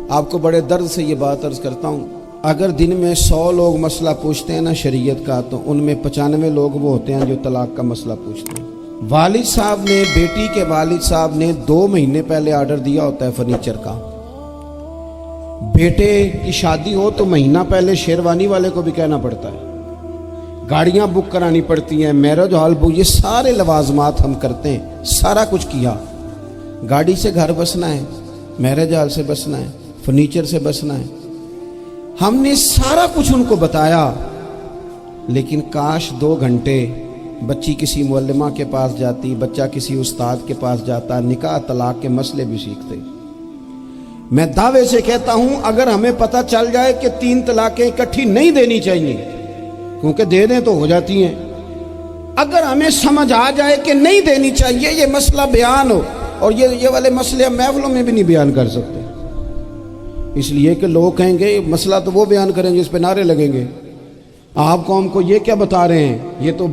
آپ کو بڑے درد سے یہ بات عرض کرتا ہوں، اگر دن میں 100 لوگ مسئلہ پوچھتے ہیں نا شریعت کا، تو ان میں 95 لوگ وہ ہوتے ہیں جو طلاق کا مسئلہ پوچھتے ہیں۔ والد صاحب نے، بیٹی کے والد صاحب نے 2 مہینے پہلے آرڈر دیا ہوتا ہے فرنیچر کا۔ بیٹے کی شادی ہو تو مہینہ پہلے شیروانی والے کو بھی کہنا پڑتا ہے، گاڑیاں بک کرانی پڑتی ہیں، میرج ہال بک، یہ سارے لوازمات ہم کرتے ہیں، سارا کچھ کیا۔ گاڑی سے گھر بسنا ہے، میرج ہال سے بسنا ہے، فرنیچر سے بسنا ہے، ہم نے سارا کچھ ان کو بتایا۔ لیکن کاش 2 گھنٹے بچی کسی معلمہ کے پاس جاتی، بچہ کسی استاد کے پاس جاتا، نکاح طلاق کے مسئلے بھی سیکھتے۔ میں دعوے سے کہتا ہوں اگر ہمیں پتہ چل جائے کہ 3 طلاقیں اکٹھی نہیں دینی چاہیے، کیونکہ دے دیں تو ہو جاتی ہیں، اگر ہمیں سمجھ آ جائے کہ نہیں دینی چاہیے، یہ مسئلہ بیان ہو، اور یہ والے مسئلے ہم محفلوں میں بھی نہیں بیان کر سکتے، اس لیے کہ لوگ کہیں گے مسئلہ تو وہ بیان کریں گے، اس پہ نعرے لگیں گے، آپ قوم کو یہ کیا بتا رہے ہیں، یہ تو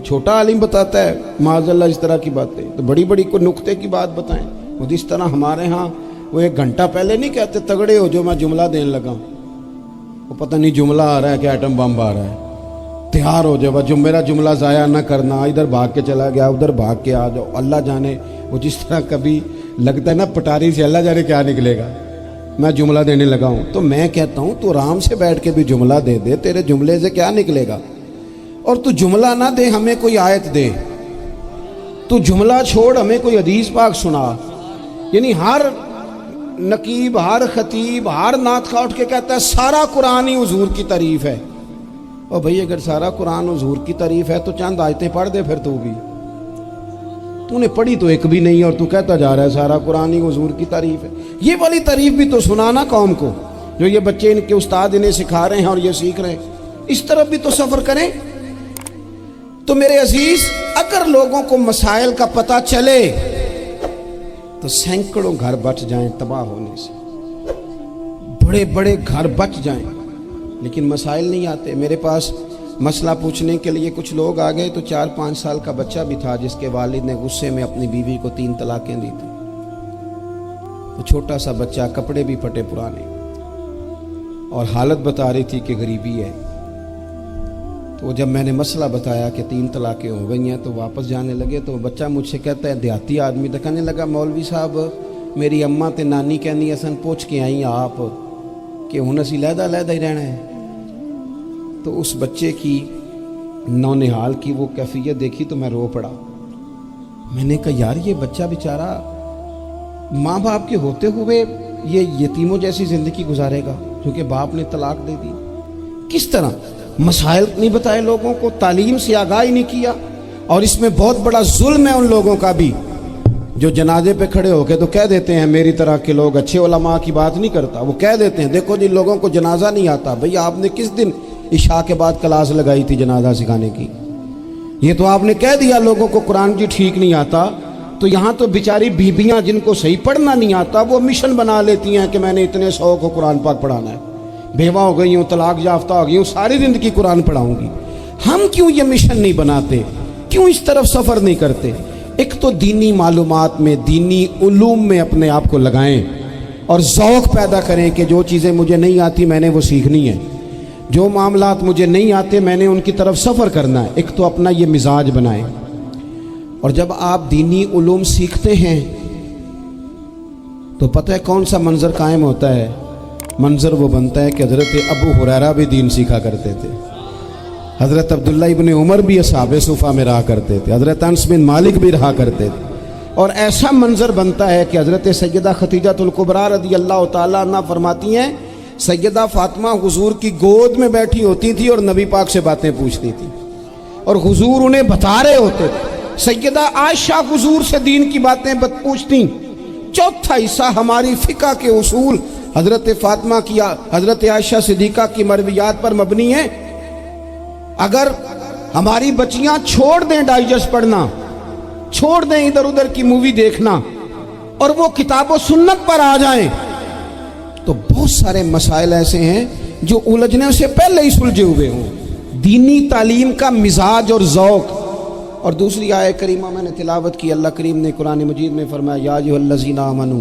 چھوٹا عالم بتاتا ہے معاذ اللہ اس طرح کی باتیں، تو بڑی بڑی کوئی نقطے کی بات بتائیں۔ وہ اس طرح ہمارے ہاں وہ 1 گھنٹہ پہلے نہیں کہتے تگڑے ہو جو میں جملہ دینے لگا، وہ پتہ نہیں جملہ آ رہا ہے کہ ایٹم بم آ رہا ہے، تیار ہو جاؤ، جو میرا جملہ ضائع نہ کرنا، ادھر بھاگ کے چلا گیا ادھر بھاگ کے آ جاؤ، اللہ جانے وہ جس طرح کبھی لگتا ہے نا پٹاری سے، اللہ جانے کیا نکلے گا، میں جملہ دینے لگا ہوں۔ تو میں کہتا ہوں تو آرام سے بیٹھ کے بھی جملہ دے دے، تیرے جملے سے کیا نکلے گا، اور تو جملہ نہ دے ہمیں کوئی آیت دے، تو جملہ چھوڑ ہمیں کوئی حدیث پاک سنا۔ یعنی ہر نقیب، ہر خطیب، ہر نعت خواہ اٹھ کے کہتا ہے سارا قرآن ہی حضور کی تعریف ہے۔ اور بھئی اگر سارا قرآن حضور کی تعریف ہے تو چند آیتیں پڑھ دے پھر تو بھی، تو نے پڑھی تو ایک بھی نہیں اور تو کہتا جا رہا ہے سارا قرآن ہی حضور کی تعریف ہے۔ یہ والی تعریف بھی تو سنانا قوم کو، جو یہ بچے ان کے استاد انہیں سکھا رہے ہیں اور یہ سیکھ رہے ہیں، اس طرف بھی تو سفر کریں۔ تو میرے عزیز، اگر لوگوں کو مسائل کا پتہ چلے تو سینکڑوں گھر بچ جائیں تباہ ہونے سے، بڑے بڑے گھر بچ جائیں، لیکن مسائل نہیں آتے۔ میرے پاس مسئلہ پوچھنے کے لیے کچھ لوگ آ گئے تو 4-5 سال کا بچہ بھی تھا جس کے والد نے غصے میں اپنی بیوی کو 3 طلاقیں دی تھی، وہ چھوٹا سا بچہ، کپڑے بھی پھٹے پرانے، اور حالت بتا رہی تھی کہ غریبی ہے۔ تو جب میں نے مسئلہ بتایا کہ 3 طلاقیں ہو گئی ہیں تو واپس جانے لگے، تو بچہ مجھ سے کہتا ہے، دیہاتی آدمی تو کہنے لگا مولوی صاحب میری اماں تے نانی کہنی اسن پوچھ کے آئی آپ کہ ہن اسی لہدا لہدا ہی رہنا ہے۔ تو اس بچے کی نونہال کی وہ کیفیت دیکھی تو میں رو پڑا۔ میں نے کہا یار یہ بچہ بیچارہ ماں باپ کے ہوتے ہوئے یہ یتیموں جیسی زندگی گزارے گا کیونکہ باپ نے طلاق دے دی، کس طرح؟ مسائل نہیں بتائے لوگوں کو، تعلیم سے آگاہی نہیں کیا۔ اور اس میں بہت بڑا ظلم ہے ان لوگوں کا بھی جو جنازے پہ کھڑے ہو کے تو کہہ دیتے ہیں، میری طرح کے لوگ اچھے علماء کی بات نہیں کرتا، وہ کہہ دیتے ہیں دیکھو جن لوگوں کو جنازہ نہیں آتا، بھئی آپ نے کس دن عشاء کے بعد کلاس لگائی تھی جنازہ سکھانے کی؟ یہ تو آپ نے کہہ دیا لوگوں کو قرآن کی ٹھیک نہیں آتا، تو یہاں تو بیچاری بیبیاں جن کو صحیح پڑھنا نہیں آتا وہ مشن بنا لیتی ہیں کہ میں نے اتنے 100 کو قرآن پاک پڑھانا ہے، بیوہ ہو گئی ہوں، طلاق یافتہ ہو گئی ہوں، ساری زندگی قرآن پڑھاؤں گی۔ ہم کیوں یہ مشن نہیں بناتے؟ کیوں اس طرف سفر نہیں کرتے؟ ایک تو دینی معلومات میں، دینی علوم میں اپنے آپ کو لگائیں اور ذوق پیدا کریں کہ جو چیزیں مجھے نہیں آتی میں نے وہ سیکھنی ہے، جو معاملات مجھے نہیں آتے میں نے ان کی طرف سفر کرنا ہے۔ ایک تو اپنا یہ مزاج بنائیں، اور جب آپ دینی علوم سیکھتے ہیں تو پتہ ہے کون سا منظر قائم ہوتا ہے؟ منظر وہ بنتا ہے کہ حضرت ابو ہریرہ بھی دین سیکھا کرتے تھے، حضرت عبداللہ ابن عمر بھی اصحاب صفہ میں رہا کرتے تھے، حضرت انس بن مالک بھی رہا کرتے تھے، اور ایسا منظر بنتا ہے کہ حضرت سیدہ خدیجہ الکبریٰ رضی اللہ تعالیٰ عنہ فرماتی ہیں سیدہ فاطمہ حضور کی گود میں بیٹھی ہوتی تھی اور نبی پاک سے باتیں پوچھتی تھی اور حضور انہیں بتا رہے ہوتے تھے۔ سیدہ عائشہ حضور سے دین کی باتیں پوچھتی۔ چوتھا حصہ ہماری فقہ کے اصول حضرت فاطمہ کی، حضرت عائشہ صدیقہ کی مرویات پر مبنی ہیں۔ اگر ہماری بچیاں چھوڑ دیں ڈائجسٹ پڑھنا، چھوڑ دیں ادھر ادھر کی مووی دیکھنا اور وہ کتاب و سنت پر آ جائیں تو بہت سارے مسائل ایسے ہیں جو الجھنے سے پہلے ہی سلجھے ہوئے ہوں۔ دینی تعلیم کا مزاج اور ذوق۔ اور دوسری آیت کریمہ میں نے تلاوت کی، اللہ کریم نے قرآن مجید میں فرمایا یا ایھا الذین آمنوا